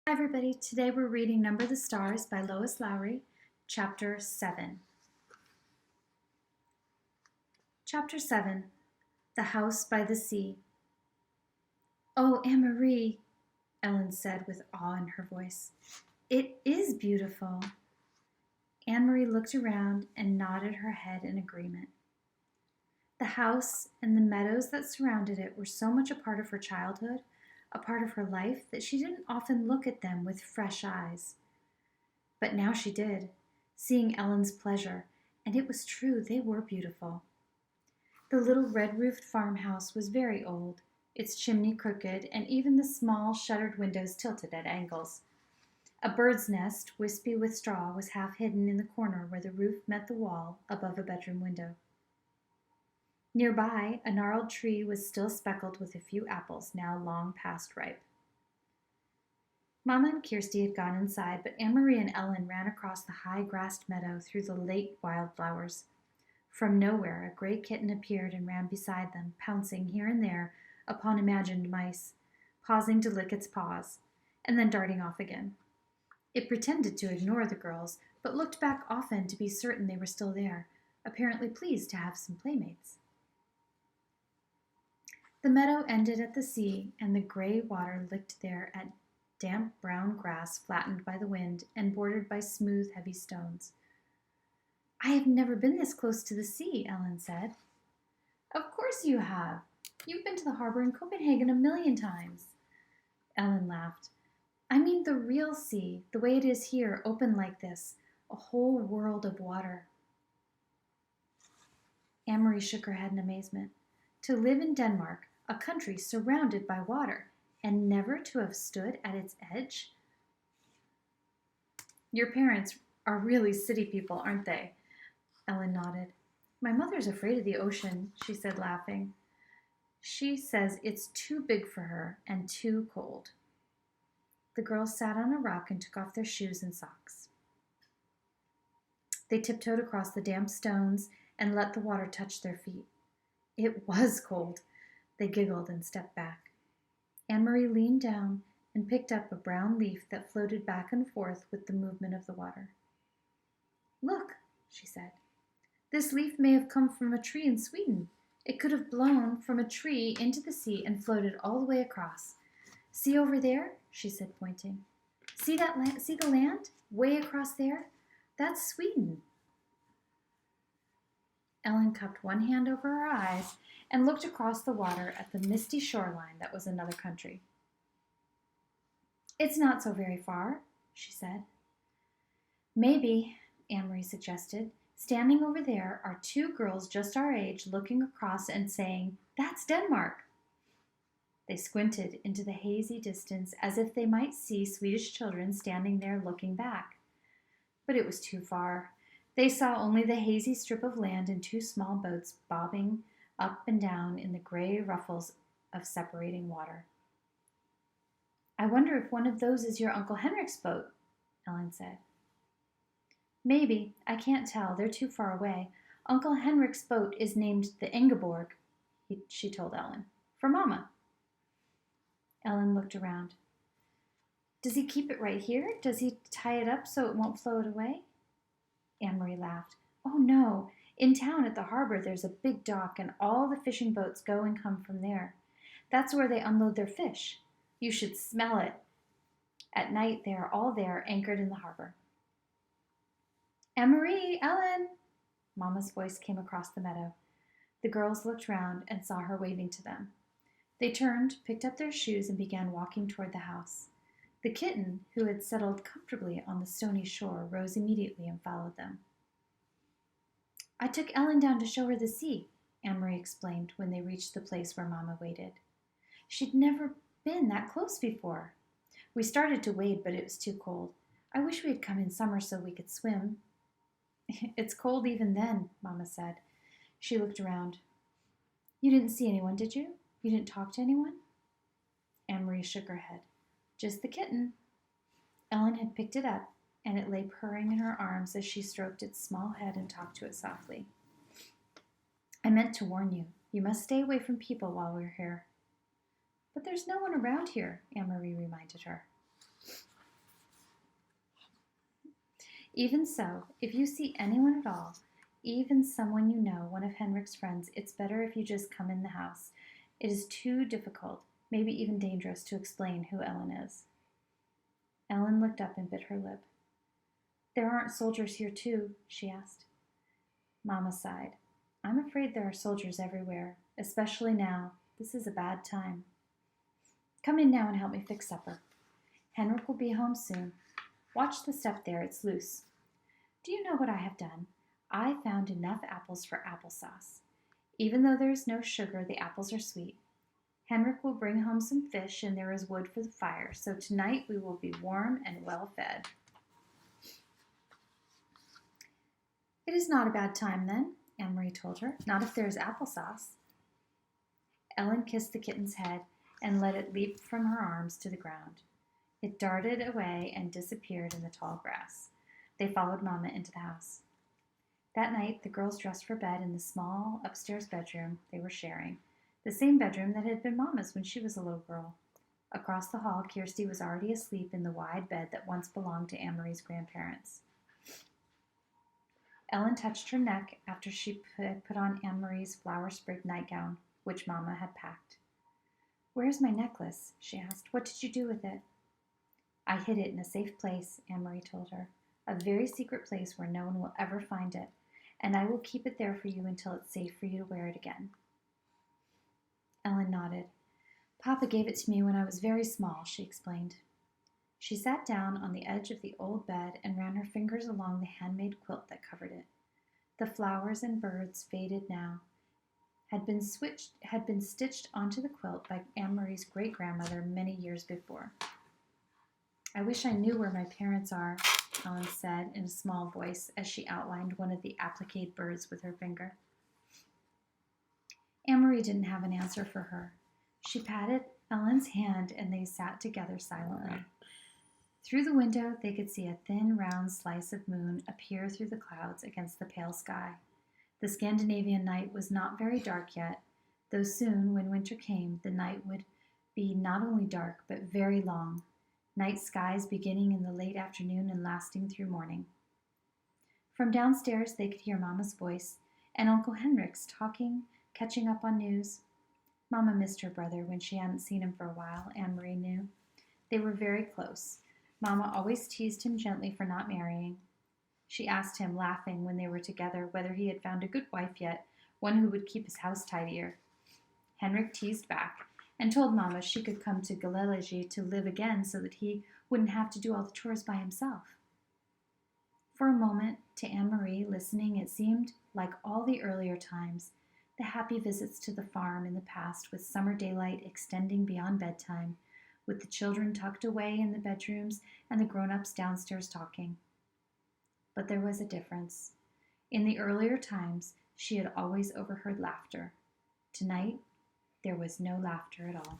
Hi everybody, today we're reading Number the Stars by Lois Lowry, Chapter 7. Chapter 7, The House by the Sea. "Oh, Anne-Marie," Ellen said with awe in her voice. "It is beautiful." Anne-Marie looked around and nodded her head in agreement. The house and the meadows that surrounded it were so much a part of her childhood, a part of her life, that she didn't often look at them with fresh eyes. But now she did, seeing Ellen's pleasure, and it was true they were beautiful. The little red-roofed farmhouse was very old, its chimney crooked, and even the small shuttered windows tilted at angles. A bird's nest, wispy with straw, was half hidden in the corner where the roof met the wall above a bedroom window. Nearby, a gnarled tree was still speckled with a few apples, now long past ripe. Mama and Kirsty had gone inside, but Anne-Marie and Ellen ran across the high-grassed meadow through the late wildflowers. From nowhere, a gray kitten appeared and ran beside them, pouncing here and there upon imagined mice, pausing to lick its paws, and then darting off again. It pretended to ignore the girls, but looked back often to be certain they were still there, apparently pleased to have some playmates. The meadow ended at the sea, and the gray water licked there at damp brown grass flattened by the wind and bordered by smooth, heavy stones. "I have never been this close to the sea," Ellen said. "Of course you have. You've been to the harbor in Copenhagen 1,000,000 times." Ellen laughed. "I mean the real sea, the way it is here, open like this, a whole world of water." Anne-Marie shook her head in amazement. To live in Denmark, a country surrounded by water, and never to have stood at its edge? "Your parents are really city people, aren't they?" Ellen nodded. "My mother's afraid of the ocean," she said, laughing. "She says it's too big for her and too cold." The girls sat on a rock and took off their shoes and socks. They tiptoed across the damp stones and let the water touch their feet. It was cold. They giggled and stepped back. Anne-Marie leaned down and picked up a brown leaf that floated back and forth with the movement of the water. "Look," she said. "This leaf may have come from a tree in Sweden. It could have blown from a tree into the sea and floated all the way across. See over there?" she said, pointing. See the land? Way across there? That's Sweden." Ellen cupped one hand over her eyes and looked across the water at the misty shoreline that was another country. "It's not so very far," she said. "Maybe," Anne-Marie suggested. "Standing over there are two girls just our age looking across and saying, 'That's Denmark.'" They squinted into the hazy distance as if they might see Swedish children standing there looking back. But it was too far. They saw only the hazy strip of land and two small boats bobbing up and down in the gray ruffles of separating water. "I wonder if one of those is your Uncle Henrik's boat," Ellen said. "Maybe. I can't tell. They're too far away. Uncle Henrik's boat is named the Ingeborg," she told Ellen, "for Mama." Ellen looked around. "Does he keep it right here? Does he tie it up so it won't float away?" Anne-Marie laughed. "Oh, no. In town at the harbor there's a big dock, and all the fishing boats go and come from there. That's where they unload their fish. You should smell it. At night they are all there, anchored in the harbor." "Anne-Marie, Ellen!" Mama's voice came across the meadow. The girls looked round and saw her waving to them. They turned, picked up their shoes, and began walking toward the house. The kitten, who had settled comfortably on the stony shore, rose immediately and followed them. "I took Ellen down to show her the sea," Anne-Marie explained when they reached the place where Mama waited. "She'd never been that close before. We started to wade, but it was too cold. I wish we had come in summer so we could swim." "It's cold even then," Mama said. She looked around. "You didn't see anyone, did you? You didn't talk to anyone?" Anne-Marie shook her head. "Just the kitten." Ellen had picked it up, and it lay purring in her arms as she stroked its small head and talked to it softly. "I meant to warn you. You must stay away from people while we're here." "But there's no one around here," Anne-Marie reminded her. Even so, if you see anyone at all, even someone you know, one of Henrik's friends, it's better if you just come in the house. It is too difficult, maybe even dangerous, to explain who Ellen is." Ellen looked up and bit her lip. "There aren't soldiers here too?" she asked. Mama sighed. "I'm afraid there are soldiers everywhere, especially now. This is a bad time. Come in now and help me fix supper. Henrik will be home soon. Watch the step there, it's loose. Do you know what I have done? I found enough apples for applesauce. Even though there is no sugar, the apples are sweet. Henrik will bring home some fish, and there is wood for the fire, so tonight we will be warm and well fed." "It is not a bad time, then," Anne-Marie told her. "Not if there is applesauce." Ellen kissed the kitten's head and let it leap from her arms to the ground. It darted away and disappeared in the tall grass. They followed Mama into the house. That night, the girls dressed for bed in the small upstairs bedroom they were sharing, the same bedroom that had been Mama's when she was a little girl. Across the hall, Kirsty was already asleep in the wide bed that once belonged to Anne-Marie's grandparents. Ellen touched her neck after she put on Anne-Marie's flower-sprigged nightgown, which Mama had packed. "Where's my necklace?" she asked. "What did you do with it?" "I hid it in a safe place," Anne-Marie told her. "A very secret place where no one will ever find it, and I will keep it there for you until it's safe for you to wear it again." Ellen nodded. "Papa gave it to me when I was very small," she explained. She sat down on the edge of the old bed and ran her fingers along the handmade quilt that covered it. The flowers and birds, faded now, had been stitched onto the quilt by Anne-Marie's great-grandmother many years before. "I wish I knew where my parents are," Ellen said in a small voice as she outlined one of the appliqued birds with her finger. Anne-Marie didn't have an answer for her. She patted Ellen's hand and they sat together silently. Through the window, they could see a thin, round slice of moon appear through the clouds against the pale sky. The Scandinavian night was not very dark yet, though soon, when winter came, the night would be not only dark, but very long, night skies beginning in the late afternoon and lasting through morning. From downstairs, they could hear Mama's voice and Uncle Henrik's talking, catching up on news. Mama missed her brother when she hadn't seen him for a while, Anne-Marie knew. They were very close. Mama always teased him gently for not marrying. She asked him, laughing, when they were together, whether he had found a good wife yet, one who would keep his house tidier. Henrik teased back and told Mama she could come to Galileji to live again so that he wouldn't have to do all the chores by himself. For a moment, to Anne-Marie, listening, it seemed like all the earlier times, the happy visits to the farm in the past with summer daylight extending beyond bedtime, with the children tucked away in the bedrooms and the grown-ups downstairs talking. But there was a difference. In the earlier times, she had always overheard laughter. Tonight, there was no laughter at all.